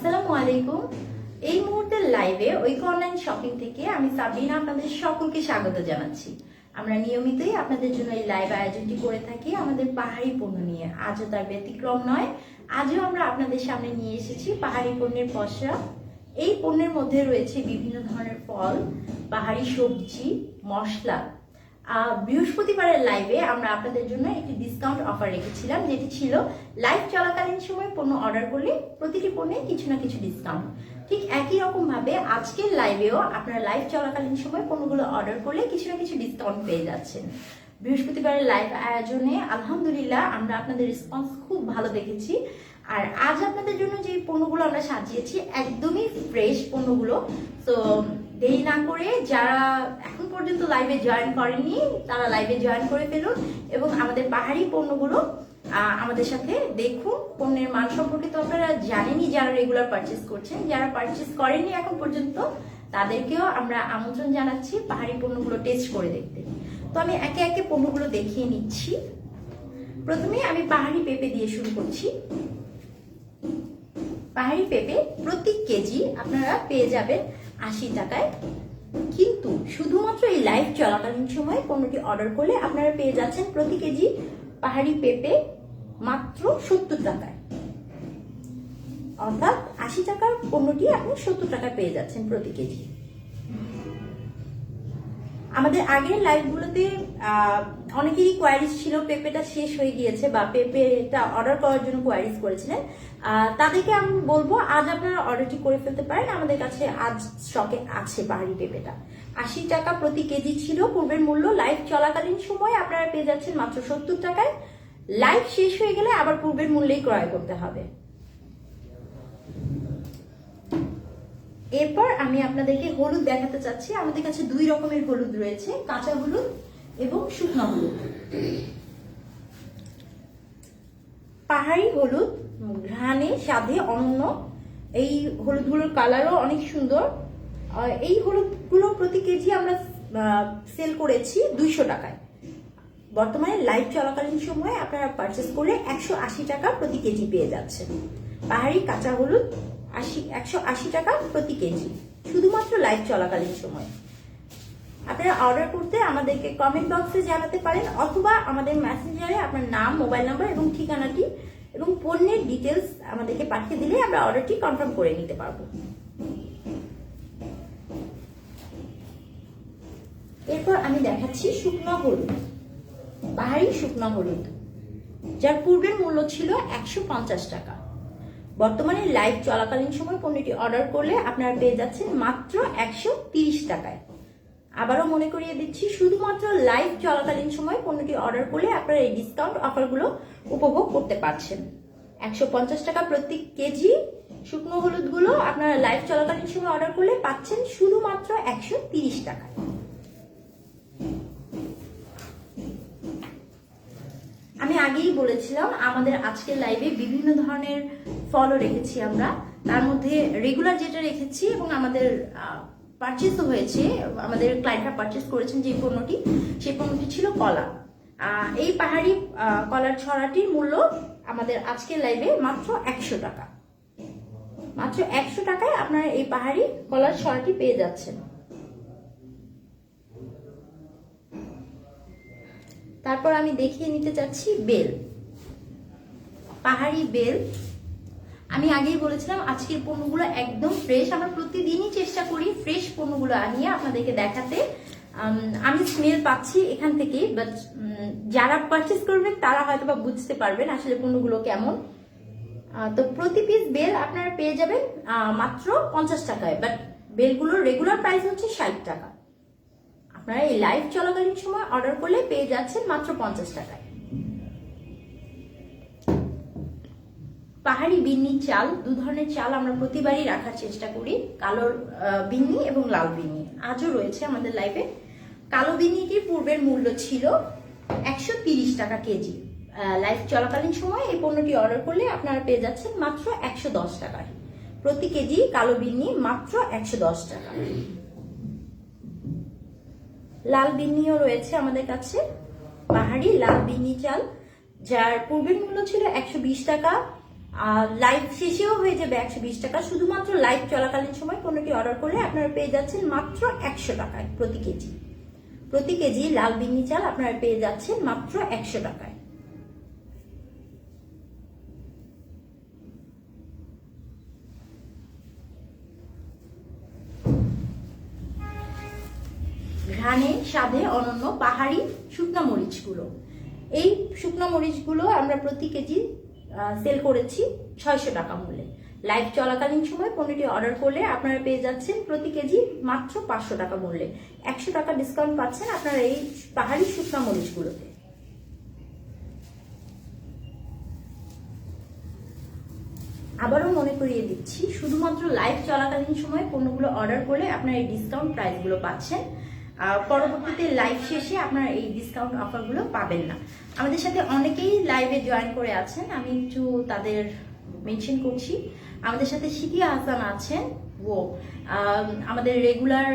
আসসালামু আলাইকুম। এই মুহূর্তে লাইভে ঐক্য অনলাইন শপিং থেকে আমি সাবিনা আপনাদের সকলকে স্বাগত জানাচ্ছি। আমরা নিয়মিতই আপনাদের জন্য এই লাইভ আয়োজনটি করে থাকি আমাদের পাহাড়ি পণ্য নিয়ে। আজও তার ব্যতিক্রম নয়। আজও আমরা আপনাদের সামনে নিয়ে এসেছি পাহাড়ি পণ্যের পসরা। এই পণ্যের মধ্যে রয়েছে বিভিন্ন ধরনের ফল, পাহাড়ি সবজি, মশলা। বৃহস্পতিবারের লাইভে আমরা আপনাদের জন্য একটি ডিসকাউন্ট অফার রেখেছিলাম, যেটি ছিল লাইভ চলাকালীন সময় পণ্য অর্ডার করলে প্রতিটি পণ্যে কিছু না কিছু ডিসকাউন্ট। ঠিক একই রকম ভাবে আজকের লাইভেও আপনারা লাইভ চলাকালীন সময় পণ্যগুলো অর্ডার করলে কিছু না কিছু ডিসকাউন্ট পেয়ে যাচ্ছেন। বৃহস্পতিবারের লাইভ আয়োজনে আলহামদুলিল্লাহ আমরা আপনাদের রেসপন্স খুব ভালো দেখেছি। আর আজ আপনাদের জন্য যে পণ্যগুলো আমরা সাজিয়েছি একদমই ফ্রেশ পণ্যগুলো। তো দেরি না করে যারা এখন পর্যন্ত লাইভে জয়েন করেননি তারা লাইভে জয়েন করে ফেলুন এবং আমাদের পাহাড়ি পণ্যগুলো আমাদের সাথে দেখুন। পণ্যের মান সম্পর্কে তো আপনারা জানেনই, যারা রেগুলার পারচেস করছেন। যারা পারচেস করেননি এখন পর্যন্ত তাদেরকেও আমরা আমন্ত্রণ জানাচ্ছি পাহাড়ি পণ্যগুলো টেস্ট করে দেখতে। তো আমি একে একে পণ্যগুলো দেখিয়ে নিচ্ছি। প্রথমে আমি পাহাড়ি পেঁপে দিয়ে শুরু করছি। পাহাড়ি পেঁপে প্রতি কেজি আপনারা পেয়ে যাবেন 80 টাকায়, কিন্তু শুধুমাত্র এই লাইভ চলাকালীন সময় পণ্যটি অর্ডার করলে আপনারা পেয়ে যাচ্ছেন প্রতি কেজি পাহাড়ি পেঁপে মাত্র 70 টাকায়। অর্থাৎ 80 টাকার পণ্যটি আপনি 70 টাকায় পেয়ে যাচ্ছেন প্রতি কেজি। আমাদের আগের লাইভগুলোতে অনেকেরই কোয়ারিজ ছিল পেঁপেটা শেষ হয়ে গিয়েছে বা পেঁপেটা অর্ডার করার জন্য কোয়ারিজ করেছিলেন। তাদেরকে আমি বলবো আজ আপনারা অর্ডারটি করে ফেলতে পারেন। আমাদের কাছে আজ স্টকে আছে পাহাড়ি পেঁপেটা। 80 টাকা প্রতি কেজি ছিল পূর্বের মূল্য। লাইভ চলাকালীন সময় আপনারা পেয়ে যাচ্ছেন মাত্র 70 টাকায়। লাইভ শেষ হয়ে গেলে আবার পূর্বের মূল্যেই ক্রয় করতে হবে। এরপর আমি আপনাদেরকে হলুদ দেখাতে চাচ্ছি। আমাদের কাছে দুই রকমের হলুদ রয়েছে, কাঁচা হলুদ এবং শুকনো হলুদ। পাহাড়ি হলুদ ঘ্রাণে স্বাদে অনন্য। এই হলুদগুলোর কালারও অনেক সুন্দর। এই হলুদগুলো প্রতি কেজি আমরা সেল করেছি 200 টাকায়। বর্তমানে লাইভ চলাকালীন সময়ে আপনারা পারচেস করলে 180 টাকা প্রতি কেজি পেয়ে যাচ্ছেন। পাহাড়ি কাঁচা হলুদ 180 টাকা প্রতি কেজি, শুধুমাত্র লাইভ চলাকালীন সময়। আপনারা অর্ডার করতে আমাদেরকে কমেন্ট বক্সে জানাতে পারেন অথবা আমাদের মেসেঞ্জারে আপনার নাম, মোবাইল নাম্বার এবং ঠিকানাটি এবং পণ্যের ডিটেলস আমাদেরকে পাঠিয়ে দিলে আমরা অর্ডারটি কনফার্ম করে নিতে পারবো। এরপর আমি দেখাচ্ছি শুকনো হলুদ, পাহাড়ি শুকনো হলুদ, যার পূর্বের মূল্য ছিল 150 টাকা। বর্তমানে লাইভ চলাকালীন সময় পণ্যটি অর্ডার করলে আপনারা পেয়ে যাচ্ছেন মাত্র 130 টাকায়। আবারও মনে করিয়ে দিচ্ছি, শুধুমাত্র লাইভ চলাকালীন সময় পণ্যটি অর্ডার করলে আপনারা এই ডিসকাউন্ট অফারগুলো উপভোগ করতে পারছেন। 150 টাকা প্রতি কেজি শুকনো হলুদগুলো আপনারা লাইভ চলাকালীন সময় অর্ডার করলে পাচ্ছেন শুধুমাত্র 130 টাকায়। আমি আগেই বলেছিলাম আমাদের আজকের লাইভে বিভিন্ন ধরনের ফলও রেখেছি আমরা। তার মধ্যে রেগুলার যেটা রেখেছি এবং আমাদের পারচেসও হয়েছে, আমাদের ক্লায়েন্টরা পারচেস করেছেন যে পণ্যটি, সেই পণ্যটি ছিল কলা। এই পাহাড়ি কলার ছড়াটির মূল্য আমাদের আজকের লাইভে মাত্র 100 টাকা। মাত্র 100 টাকায় আপনারা এই পাহাড়ি কলার ছড়াটি পেয়ে যাচ্ছেন। তারপর আমি দেখিয়ে নিতে চাচ্ছি বেল, পাহাড়ি বেল। আমি আগেই বলেছিলাম আজকের পণ্যগুলো একদম ফ্রেশ। আমরা প্রতিদিনই চেষ্টা করি ফ্রেশ পণ্যগুলো আনিয়ে আপনাদেরকে দেখাতে। আমি স্মেল পাচ্ছি এখান থেকে, বাট যারা পারচেস করবেন তারা হয়তো বা বুঝতে পারবেন আসলে পণ্যগুলো কেমন। তো প্রতি পিস বেল আপনারা পেয়ে যাবেন মাত্র 50 টাকায়, বাট বেলগুলোর রেগুলার প্রাইস হচ্ছে 60 টাকা। আপনারা এই লাইভ চলাকালীন সময় অর্ডার করলে পেয়ে যাচ্ছেন মাত্র 50 টাকায়। পাহাড়ি বিন্নি চাল, দু ধরনের চাল আমরা প্রতিবারই রাখার চেষ্টা করি, কালো বিন্নি এবং লাল বিন্নি। আজও রয়েছে আমাদের লাইভে। কালো বিন্নিটির পূর্বের মূল্য ছিল 130 টাকা কেজি। লাইভ চলাকালীন সময় এই পণ্যটি অর্ডার করলে আপনারা পেয়ে যাচ্ছেন মাত্র 110 টাকায় প্রতি কেজি। কালো বিন্নি মাত্র 110 টাকা। লাল বিন্নিও রয়েছে আমাদের কাছে, পাহাড়ি লাল বিন্নি চাল, যার পূর্বের মূল্য ছিল 120 টাকা। লাইভ শেষেও হয়ে যাবে 120 টাকা। শুধুমাত্র লাইভ চলাকালীন সময় পণ্যটি অর্ডার করলে আপনারা পেয়ে যাচ্ছেন মাত্র 100 টাকায় প্রতি কেজি। প্রতি কেজি লাল বিন্নি চাল আপনারা পেয়ে যাচ্ছেন মাত্র 100 টাকায়। ঘ্রাণে স্বাদে অনন্য পাহাড়ি শুকনো মরিচগুলো, এই শুকনো মরিচগুলো আমরা প্রতি কেজি সেল করেছি 600 টাকা মূল্যে। লাইভ চলাকালীন সময় পণ্যটি অর্ডার করলে আপনারা পেয়ে যাচ্ছেন প্রতি কেজি মাত্র 500 টাকা মূল্যে। 100 টাকা ডিসকাউন্ট পাচ্ছেন আপনারা এই পাহাড়ি শুকনো মরিচগুলোতে। আবারও মনে করিয়ে দিচ্ছি, শুধুমাত্র লাইভ চলাকালীন সময় পণ্যগুলো অর্ডার করলে আপনারা এই ডিসকাউন্ট প্রাইসগুলো পাচ্ছেন। পরবর্তীতে লাইভ শেষে আপনারা এই ডিসকাউন্ট অফারগুলো পাবেন না। আমাদের সাথে অনেকেই লাইভে জয়েন করে আছেন, আমি একটু তাদের মেনশন করছি। আমাদের সাথে সিতিয়া হাসান আছেন, ও আমাদের রেগুলার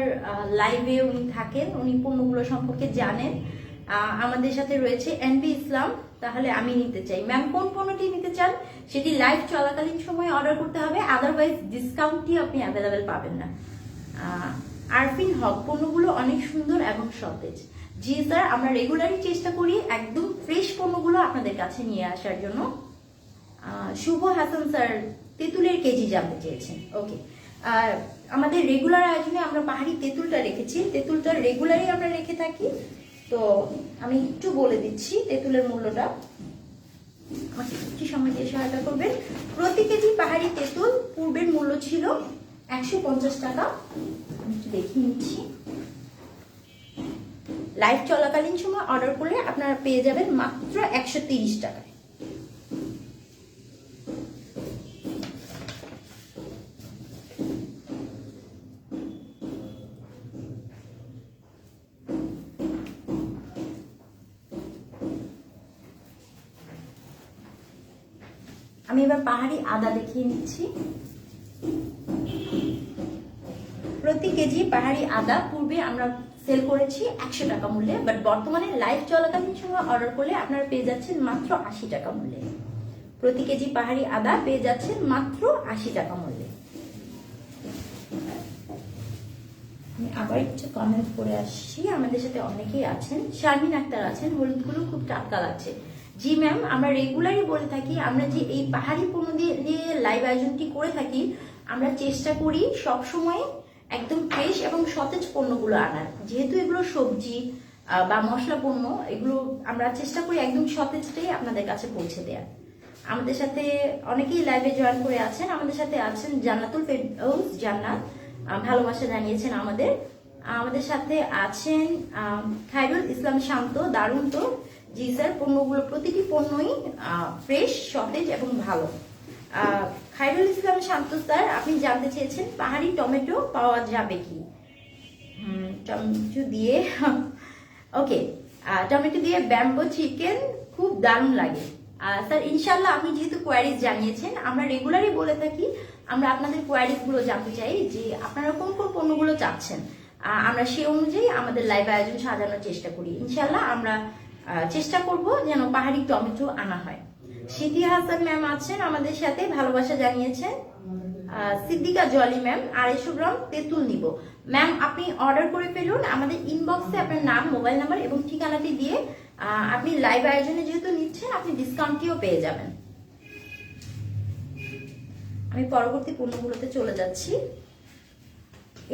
লাইভে উনি থাকেন, উনি পণ্যগুলো সম্পর্কে জানেন। আমাদের সাথে রয়েছে এনবি ইসলাম, তাহলে আমি নিতে চাই। ম্যাম কোন পণ্যটি নিতে চান সেটি লাইভ চলাকালীন সময় অর্ডার করতে হবে, আদারওয়াইজ ডিসকাউন্টটি আপনি অ্যাভেলেবেল পাবেন না। আরফিন হক, পণ্যগুলো অনেক সুন্দর এবং সতেজ। জি স্যার, আমরা রেগুলারই চেষ্টা করি একদম ফ্রেশ পণ্যগুলো আপনাদের কাছে নিয়ে আসার জন্য। শুভ হাসান স্যার তেঁতুলের কেজি জানতে চেয়েছেন। ওকে, আমাদের রেগুলার আয়োজনে আমরা পাহাড়ি তেঁতুলটা রেখেছি, তেঁতুলটা রেগুলারই আমরা রেখে থাকি। তো আমি একটু বলে দিচ্ছি তেঁতুলের মূল্যটা, আমাকে একটু সময় দিয়ে সহায়তা করবেন। প্রতি কেজি পাহাড়ি তেঁতুল পূর্বের মূল্য ছিল 150 টাকা, আমি একটু দেখে নিচ্ছি। লাইভ চলাকালীন সময় অর্ডার করলে আপনারা পেয়ে যাবেন মাত্র 130 টাকায়। আমি এবার পাহাড়ি আদা দেখিয়ে নিচ্ছি। প্রতি কেজি পাহাড়ি আদা পূর্বে আমরা সেল করেছি 100 টাকা মূল্যে, বাট বর্তমানে লাইভ চলাকালীন সময় অর্ডার করলে আপনারা পেয়ে যাচ্ছেন মাত্র 80 টাকা মূল্যে। প্রতি কেজি পাহাড়ি আদা পেয়ে যাচ্ছেন মাত্র 80 টাকা মূল্যে। আমি আবার একটু কমেন্ট করে আসছি, আমাদের সাথে অনেকেই আছেন। শারমিন আক্তার আছেন, হলুদগুলো খুব টাটকা লাগছে। জি ম্যাম, আমরা রেগুলারই বলে থাকি, আমরা যে এই পাহাড়ি পণ্য দিয়ে লাইভ আয়োজনটি করে থাকি, আমরা চেষ্টা করি সবসময় একদম ফ্রেশ এবং সতেজ পণ্যগুলো আনার। যেহেতু এগুলো সবজি বা মশলা পণ্য, এগুলো আমরা চেষ্টা করি একদম সতেজটাই আপনাদের কাছে পৌঁছে দেওয়ার। আমাদের সাথে অনেকেই লাইভে জয়েন করে আছেন। আমাদের সাথে আছেন জান্নাতুল ফেরদৌস জান্নাত, ভালোবাসা জানিয়েছেন আমাদের। আমাদের সাথে আছেন খায়রুল ইসলাম শান্ত, দারুণ তো। জি স্যার, পণ্যগুলো প্রতিটি পণ্যই ফ্রেশ, সতেজ এবং ভালো। খায়রুল ইসলাম শান্ত স্যার, আপনি জানতে চেয়েছেন পাহাড়ি টমেটো পাওয়া যাবে কি? টমেটো দিয়ে ওকে, টমেটো দিয়ে ব্যাম্বো চিকেন খুব দারুণ লাগে স্যার। ইনশাল্লাহ, আপনি যেহেতু কোয়ারিজ জানিয়েছেন, আমরা রেগুলারই বলে থাকি, আমরা আপনাদের কোয়ারিজ গুলো জানতে চাই যে আপনারা কোন কোন পণ্যগুলো চাচ্ছেন। আমরা সেই অনুযায়ী আমাদের লাইভ আয়োজন সাজানোর চেষ্টা করি। ইনশাল্লাহ আমরা চেষ্টা করব যেন পাহাড়ি টমেটো আনা হয়। সিদ্দিয়া হাসান ম্যাম আছেন আমাদের সাথে, ভালোবাসা জানিয়েছেন। সিদ্দিকা জলি ম্যাম, 250 গ্রাম তেঁতুল নিব। ম্যাম, আপনি অর্ডার করে ফেলুন, আমাদের ইনবক্সে আপনার নাম, মোবাইল নাম্বার এবং ঠিকানাটি দিয়ে আপনি লাইভ আয়োজনে যেহেতু নিচ্ছেন, আপনি ডিসকাউন্টটিও পেয়ে যাবেন। আমি পরবর্তী পণ্যগুলোতে চলে যাচ্ছি।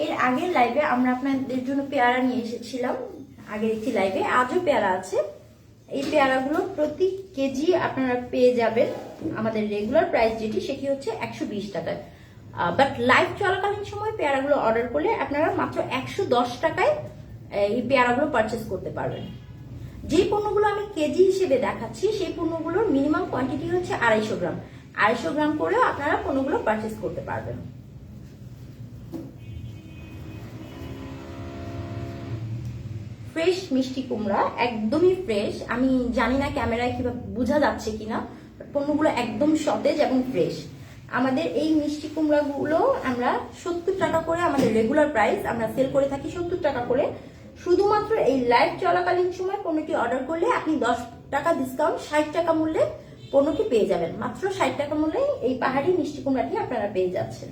এর আগের লাইভে আমরা আপনাদের জন্য পেয়ারা নিয়ে এসেছিলাম, আগের একটি লাইভে। আজও পেয়ারা আছে। এই পেয়ারাগুলো প্রতি কেজি আপনারা পেয়ে যাবেন আমাদের রেগুলার প্রাইস যেটি, সেটি হচ্ছে 120 টাকায়। বাট লাইভ চলাকালীন সময় পেয়ারাগুলো অর্ডার করলে আপনারা মাত্র 110 টাকায় এই পেয়ারাগুলো পারচেস করতে পারবেন। যে পণ্যগুলো আমি কেজি হিসেবে দেখাচ্ছি, সেই পণ্যগুলোর মিনিমাম কোয়ান্টিটি হচ্ছে 250 গ্রাম। 250 গ্রাম করেও আপনারা পণ্যগুলো পারচেস করতে পারবেন। ফ্রেশ মিষ্টি কুমড়া, একদমই ফ্রেশ। আমি জানি না ক্যামেরায় কিভাবে বোঝা যাচ্ছে কিনা, পণ্যগুলো একদম সতেজ এবং ফ্রেশ। আমাদের এই মিষ্টি কুমড়াগুলো আমরা 70 টাকা করে, আমাদের রেগুলার প্রাইস, আমরা সেল করে থাকি 70 টাকা করে। শুধুমাত্র এই লাইভ চলাকালীন সময় পণ্যটি অর্ডার করলে আপনি 10 টাকা ডিসকাউন্ট, 60 টাকা মূল্যে পণ্যটি পেয়ে যাবেন। মাত্র 60 টাকা মূল্যে এই পাহাড়ি মিষ্টি কুমড়াটি আপনারা পেয়ে যাচ্ছেন।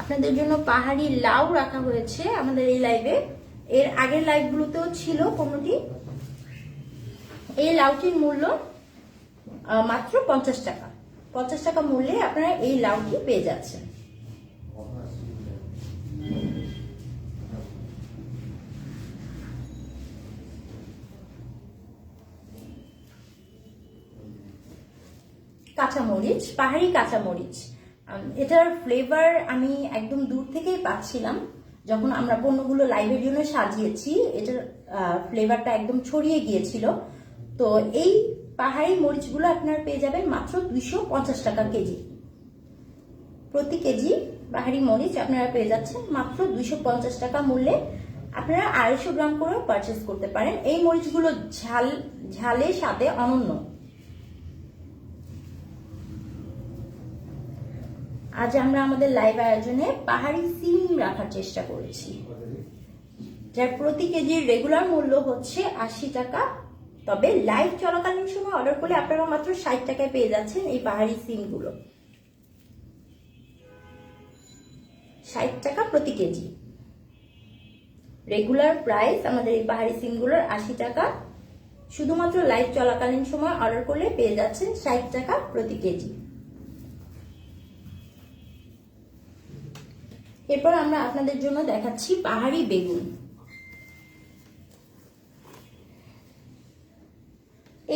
আপনাদের জন্য পাহাড়ি লাউ রাখা হয়েছে আমাদের এই লাইভে। এর আগের লাইভগুলোতেও ছিল পণ্যটি। এই লাউটির মূল্য মাত্র 50 টাকা। 50 টাকা মূল্যে আপনারা এই লাউটি পেয়ে যাচ্ছেন। কাঁচামরিচ, পাহাড়ি কাঁচামরিচ, এটার ফ্লেভার আমি একদম দূর থেকেই পাচ্ছিলাম। যখন আমরা পণ্যগুলো লাইভের জন্য সাজিয়েছি, এটার ফ্লেভারটা একদম ছড়িয়ে গিয়েছিল। তো এই পাহাড়ি মরিচগুলো আপনারা পেয়ে যাবেন মাত্র 250 টাকা কেজি। প্রতি কেজি পাহাড়ি মরিচ আপনারা পেয়ে যাচ্ছেন মাত্র 250 টাকা মূল্যে। আপনারা 250 গ্রাম করে পারচেস করতে পারেন। এই মরিচগুলো ঝালে স্বাদে অনন্য। আজ আমরা আমাদের লাইভ আয়োজনে পাহাড়ি সিম রাখার চেষ্টা করেছি, যার প্রতি কেজির রেগুলার মূল্য হচ্ছে 80 টাকা। তবে লাইভ চলাকালীন সময় অর্ডার করলে আপনারা মাত্র 60 টাকায় পেয়ে যাচ্ছেন এই পাহাড়ি সিমগুলো। 60 টাকা প্রতি কেজি রেগুলার প্রাইস আমাদের এই পাহাড়ি সিমগুলোর 80 টাকা। শুধুমাত্র লাইভ চলাকালীন সময় অর্ডার করলে পেয়ে যাচ্ছেন 60 টাকা প্রতি কেজি। এরপর আমরা আপনাদের জন্য দেখাচ্ছি পাহাড়ি বেগুন।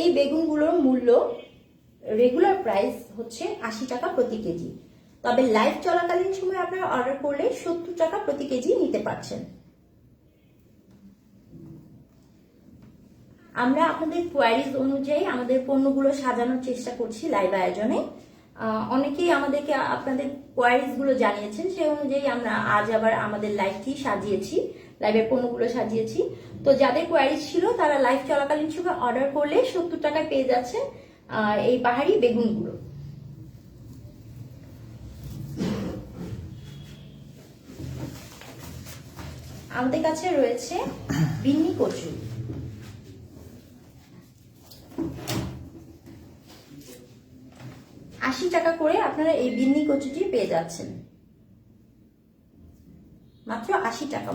এই বেগুনগুলোর মূল্য রেগুলার প্রাইস হচ্ছে 80 টাকা প্রতি কেজি। তবে লাইভ চলাকালীন সময় আপনারা অর্ডার করলে 70 টাকা প্রতি কেজি নিতে পারছেন। আমরা আপনাদের কোয়ারিজ অনুযায়ী আমাদের পণ্যগুলো সাজানোর চেষ্টা করছি লাইভ আয়োজনে। অনেকেই আমাদেরকে আপনাদের কোয়ারিজ গুলো জানিয়েছেন, সেই অনুযায়ী আমরা আজ আবার আমাদের লাইভটি সাজিয়েছি, লাইভের পণ্যগুলো সাজিয়েছি। তো যাদের কোয়ারিজ ছিল তারা লাইভ চলাকালীন সময় অর্ডার করলে 70 টাকায় পেয়ে যাচ্ছেন এই পাহাড়ি বেগুনগুলো। আমাদের কাছে রয়েছে বিন্নি কচু। টাকা করে আপনারা এই বিন্নি কচুটি পেয়ে যাচ্ছেন মাত্র 80 টাকা।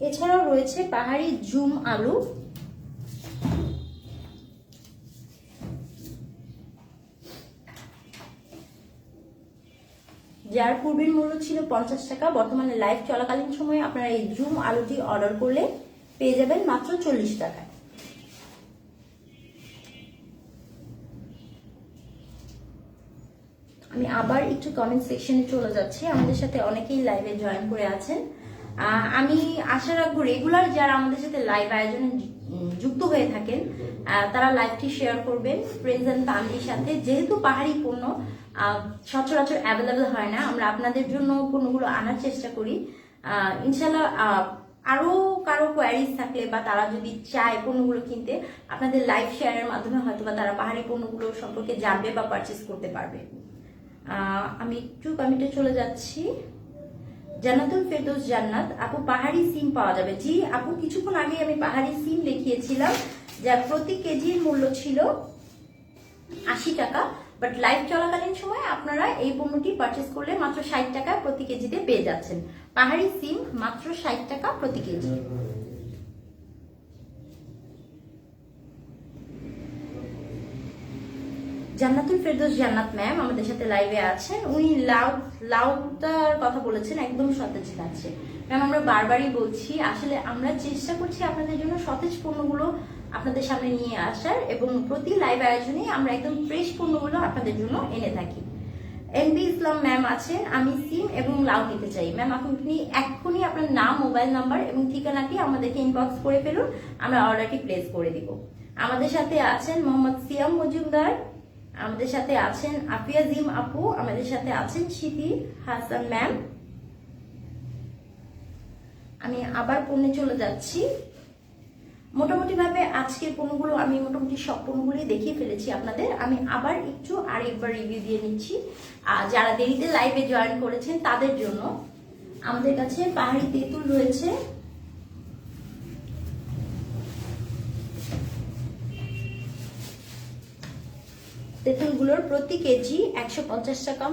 এছাড়াও রয়েছে পাহাড়ি ঝুম আলু। যার পূর্বের মূল্য ছিল 50 টাকা, বর্তমানে লাইভ চলাকালীন সময়ে আপনারা এই ঝুম আলুটি অর্ডার করলে পেয়ে যাবেন মাত্র 40 টাকায়। আমি আবার একটু কমেন্ট সেকশনে চলে যাচ্ছি। আমাদের সাথে অনেকেই লাইভে জয়েন করে আছেন। আমি আশা রাখবো রেগুলার যারা আমাদের সাথে লাইভ আয়োজনে যুক্ত হয়ে থাকেন তারা লাইভটি শেয়ার করবেন ফ্রেন্ডস এন্ড ফ্যামিলির সাথে। যেহেতু পাহাড়ি পণ্য সচরাচর অ্যাভেলেবেল হয় না, আমরা আপনাদের জন্য পণ্যগুলো আনার চেষ্টা করি। ইনশাল্লাহ আরো কারো কোয়ারিজ থাকলে বা তারা যদি চায় পণ্যগুলো কিনতে, আপনাদের লাইভ শেয়ারের মাধ্যমে হয়তো বা তারা পাহাড়ি পণ্যগুলো সম্পর্কে জানবে বা পারচেস করতে পারবে। আমি একটু কমেন্টে চলে যাচ্ছি। জান্নাতুল ফেরদৌস জান্নাত আপু, পাহাড়ি সিম পাওয়া যাবে? জি আপু, কিছুক্ষণ আগে আমি পাহাড়ি সিম দেখিয়েছিলাম যার প্রতি কেজির মূল্য ছিল 80 টাকা। বাট লাইভ চলাকালীন সময় আপনারা এই পণ্যটি পারচেস করলে মাত্র 60 টাকা প্রতি কেজিতে পেয়ে যাচ্ছেন। পাহাড়ি সিম মাত্র 60 টাকা প্রতি কেজি। জান্নাতুল ফেরদৌস জান্নাত ম্যাম আমাদের সাথে লাইভে আছেন। উনি লাউটার কথা বলেছেন, একদম সতেজ লাগছে ম্যাম। আমরা বারবারই বলছি, আসলে আমরা চেষ্টা করছি আপনাদের জন্য সতেজ পণ্যগুলো আপনাদের সামনে নিয়ে আসার, এবং প্রতি লাইভ আয়োজনে আমরা একদম ফ্রেশ পণ্যগুলো আপনাদের জন্য এনে থাকি। এমবি ইসলাম ম্যাম আছেন, আমি সিম এবং লাউ নিতে চাই। ম্যাম আপনি এক্ষুনি আপনার নাম, মোবাইল নাম্বার এবং ঠিকানাটি আমাদেরকে ইনবক্স করে ফেলুন, আমরা অর্ডারটি প্লেস করে দিব। আমাদের সাথে আছেন মোহাম্মদ সিয়াম মজুমদার, আমাদের সাথে আছেন আফিয়া জিম আপু, আমাদের সাথে আছেন শিপি হাসান ম্যাম। আমি আবার পণ্যে চলে যাচ্ছি। মোটামুটি ভাবে আজকের পণ্যগুলো আমি মোটামুটি সব পণ্যগুলি দেখিয়ে ফেলেছি আপনাদের। আমি আবার একটু আরেকবার রিভিউ দিয়ে নিচ্ছি। যারা দেরিতে লাইভে জয়েন করেছেন তাদের জন্য আমাদের কাছে পাহাড়ি তেঁতুল রয়েছে তেঁতুলগুলোর প্রতি কেজি 150 টাকা,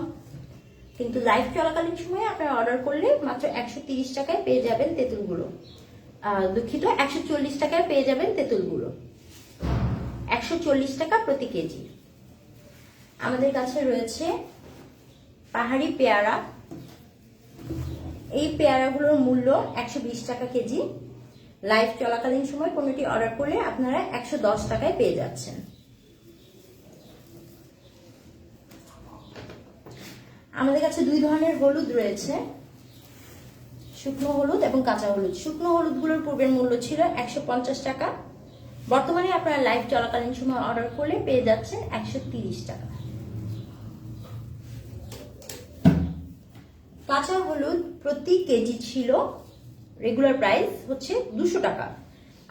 কিন্তু লাইভ চলাকালীন সময়ে আপনারা অর্ডার করলে মাত্র 130 টাকায় পেয়ে যাবেন তেঁতুলগুলো। দুঃখিত, 140 টাকায় পেয়ে যাবেন তেঁতুলগুলো, 140 টাকা প্রতি কেজি। আমাদের কাছে রয়েছে পাহাড়ি পেয়ারা। এই পেয়ারাগুলোর মূল্য 120 টাকা কেজি। লাইভ চলাকালীন সময় পণ্যটি অর্ডার করলে আপনারা 110 টাকায় পেয়ে যাচ্ছেন। আমাদের কাছে দুই ধরনের হলুদ রয়েছে, শুকনো হলুদ এবং কাঁচা হলুদ। শুকনো হলুদগুলোর পূর্বের মূল্য ছিল 150 টাকা, বর্তমানে আপনারা লাইভ চলাকালীন সময় অর্ডার করলে পেয়ে যাচ্ছেন 130 টাকা। কাঁচা হলুদ প্রতি কেজি ছিল রেগুলার প্রাইস হচ্ছে 200 টাকা,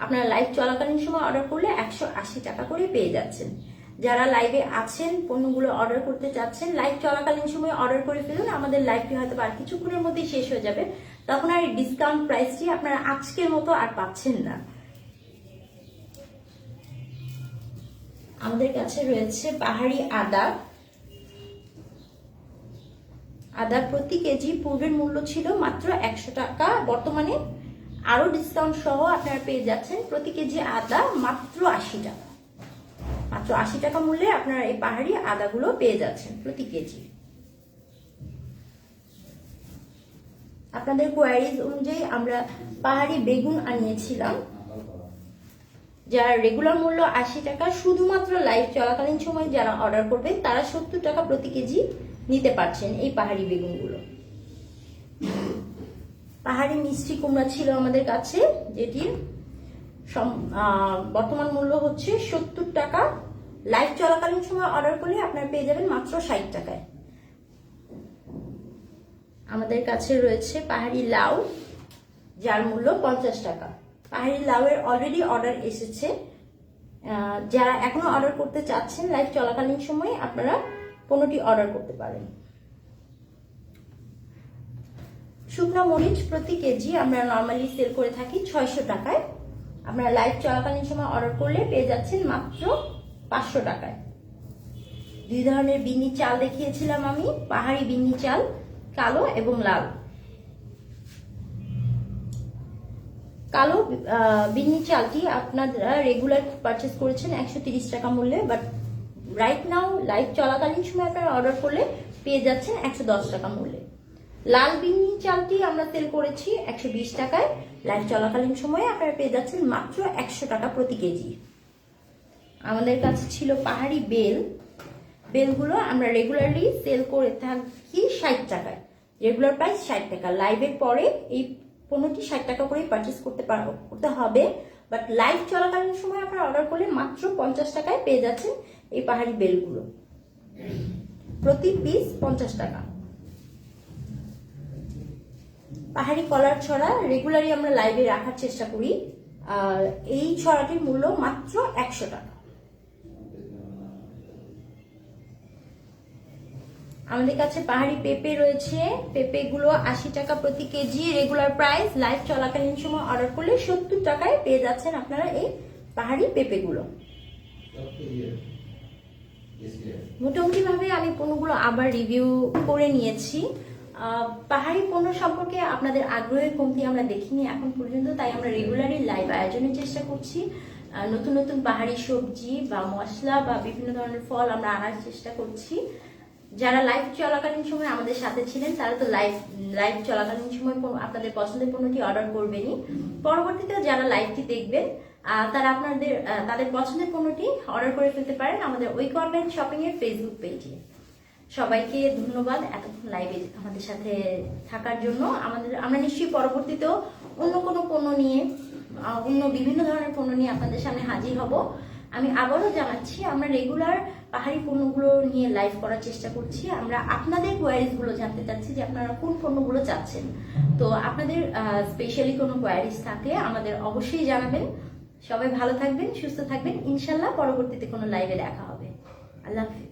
আপনারা লাইভ চলাকালীন সময় অর্ডার করলে 180 টাকা করে পেয়ে যাচ্ছেন। যারা লাইভে আছেন, পণ্যগুলো অর্ডার করতে চাচ্ছেন, লাইভ চলাকালীন সময় অর্ডার করে ফেলুন। আমাদের লাইভটি হয়তো আর কিছুক্ষণের মধ্যেই শেষ হয়ে যাবে, তখন আর এই ডিসকাউন্ট প্রাইসটি আপনারা আজকের মতো আর পাচ্ছেন না। আমাদের কাছে রয়েছে পাহাড়ি আদা। আদা প্রতি কেজি পূর্বের মূল্য ছিল মাত্র 100 টাকা, বর্তমানে আরো ডিসকাউন্ট সহ আপনারা পেয়ে যাচ্ছেন প্রতি কেজি আদা মাত্র 80 টাকা। মাত্র 80 টাকা মূল্যে আপনারা এই পাহাড়ি আদাগুলো পেয়ে যাচ্ছেন প্রতি কেজি। আপনাদের কোয়ারিজ অনুযায়ী আমরা পাহাড়ি বেগুন আনিয়েছিলাম, যার রেগুলার মূল্য 80 টাকা। শুধুমাত্র লাইভ চলাকালীন সময় যারা অর্ডার করবে তারা 70 টাকা প্রতি কেজি নিতে পারছেন এই পাহাড়ি বেগুনগুলো। পাহাড়ি মিষ্টি কুমড়া ছিল আমাদের কাছে, যেটির বর্তমান মূল্য হচ্ছে 70 টাকা। লাইভ চলাকালীন সময় অর্ডার করলে আপনারা পেয়ে যাবেন মাত্র 60 টাকায়। আমাদের কাছে রয়েছে পাহাড়ি লাউ, যার মূল্য 50 টাকা। পাহাড়ি লাউয়ের অলরেডি অর্ডার এসেছে, যারা এখনো অর্ডার করতে চাচ্ছেন লাইভ চলাকালীন সময়ে আপনারা পণ্যটি অর্ডার করতে পারেন। শুকনো মরিচ প্রতি কেজি আমরা নর্মালি সেল করে থাকি 600 টাকায়, আপনারা লাইভ চলাকালীন সময় অর্ডার করলে পেয়ে যাচ্ছেন মাত্র 500 টাকায়। দুই ধরনের বিন্নি চাল দেখিয়েছিলাম আমি, পাহাড়ি বিন্নি চাল, কালো এবং লাল। কালো বিন্নি চালটি আপনারা রেগুলার পারচেস করেছেন 130 টাকা মূল্যে, বাট রাইট নাও লাইভ চলাকালীন সময় আপনারা অর্ডার করলে পেয়ে যাচ্ছেন 110 টাকা মূল্যে। লাল বিন্নি চালটি আমরা সেল করেছি 120 টাকায়, লাইভ চলাকালীন সময়ে আপনারা পেয়ে যাচ্ছেন মাত্র 100 টাকা প্রতি কেজি। আমাদের কাছে ছিল পাহাড়ি বেল। বেলগুলো আমরা রেগুলারলি সেল করে থাকি 60 টাকায়, রেগুলার প্রাইস 60 টাকা। লাইভের পরে এই পণ্যটি 60 টাকা করে পারচেস করতে হবে, বাট লাইভ চলাকালীন সময় আপনারা অর্ডার করলে মাত্র 50 টাকায় পেয়ে যাচ্ছেন এই পাহাড়ি বেলগুলো, প্রতি পিস 50 টাকা। পাহাড়ি কলার ছড়া রেগুলারলি আমরা লাইভে রাখার চেষ্টা করি, আর এই ছড়াটির মূল্য মাত্র 100 টাকা। আমাদের কাছে পাহাড়ি পেঁপে রয়েছে, পেঁপেগুলো 80 টাকা প্রতি কেজি রেগুলার প্রাইস। লাইভ চলাকালীন সময় অর্ডার করলে 70 টাকায় পেয়ে যাচ্ছেন আপনারা এই পাহাড়ি পেঁপেগুলো। মোটামুটি ভাবে আমি পণ্যগুলো আবার রিভিউ করে নিয়েছি। পাহাড়ি পণ্য সম্পর্কে আপনাদের আগ্রহের কমতি আমরা দেখিনি এখন পর্যন্ত, তাই আমরা রেগুলারলি লাইভ আয়োজনের চেষ্টা করছি। নতুন নতুন পাহাড়ি সবজি বা মশলা বা বিভিন্ন ধরনের ফল আমরা আনার চেষ্টা করছি। যারা লাইভ চলাকালীন সময় আমাদের সাথে ছিলেন তারা তো লাইভ চলাকালীন সময় আপনাদের পছন্দের পণ্যটি অর্ডার করবেনই। পরবর্তীতে যারা লাইভটি দেখবেন তারা তাদের পছন্দের পণ্যটি অর্ডার করে ফেলতে পারেন আমাদের ঐক্য অনলাইন শপিং এর ফেসবুক পেজে। সবাইকে ধন্যবাদ এতক্ষণ লাইভে আমাদের সাথে থাকার জন্য। আমরা নিশ্চয়ই পরবর্তীতেও অন্য কোনো পণ্য নিয়ে, অন্য বিভিন্ন ধরনের পণ্য নিয়ে আপনাদের সামনে হাজির হব। আমি আবারও জানাচ্ছি, আমরা রেগুলার পাহাড়ি পণ্যগুলো নিয়ে লাইভ করার চেষ্টা করছি। আমরা আপনাদের কোয়ারিজ গুলো জানতে চাচ্ছি যে আপনারা কোন পণ্যগুলো চাচ্ছেন। তো আপনাদের স্পেশালি কোনো কোয়ারিজ থাকলে আমাদের অবশ্যই জানাবেন। সবাই ভালো থাকবেন, সুস্থ থাকবেন। ইনশাল্লাহ পরবর্তীতে কোনো লাইভে দেখা হবে। আল্লাহ হাফিজ।